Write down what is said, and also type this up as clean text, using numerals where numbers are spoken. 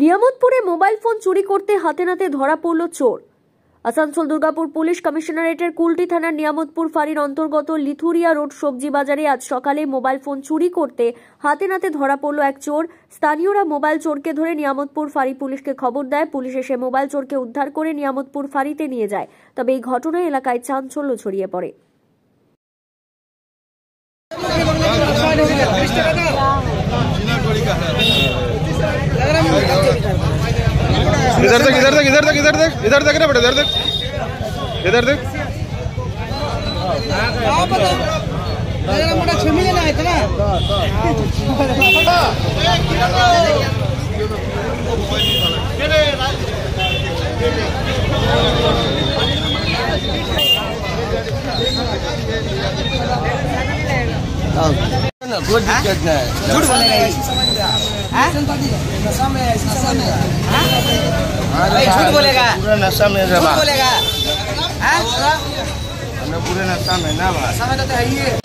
নিয়ামতপুরে mobile phone চুরি করতে হাতে নাতে ধরা পড়ল চোর। আসানসোল দুর্গাপুর পুলিশ কমিশনারেটের কুলটি থানার নিয়ামতপুর ফাঁড়ির অন্তর্গত লিথুরিয়া রোড সবজি বাজারে আজ সকালে মোবাইল ফোন চুরি করতে হাতে নাতে ধরা পড়ল এক চোর। স্থানীয়রা মোবাইল চোরকে ধরে নিয়ামতপুর ফাঁড়ি পুলিশকে খবর দেয়। পুলিশ এসে মোবাইল চোরকে উদ্ধার করে নিয়ামতপুর ফাঁড়িতে নিয়ে যায়। তবে এই ঘটনায় এলাকায় চাঞ্চল্য ছড়িয়ে পড়ে। इधर देख इधर देख इधर देख इधर देख इधर देख ना बेटा इधर देख इधर देख कोई दिक्कत नहीं झूठ बोलेगा झूठ बोलेगा पूरा नशा में झूठ बोलेगा पूरे नशा में ना समय तो है ही है।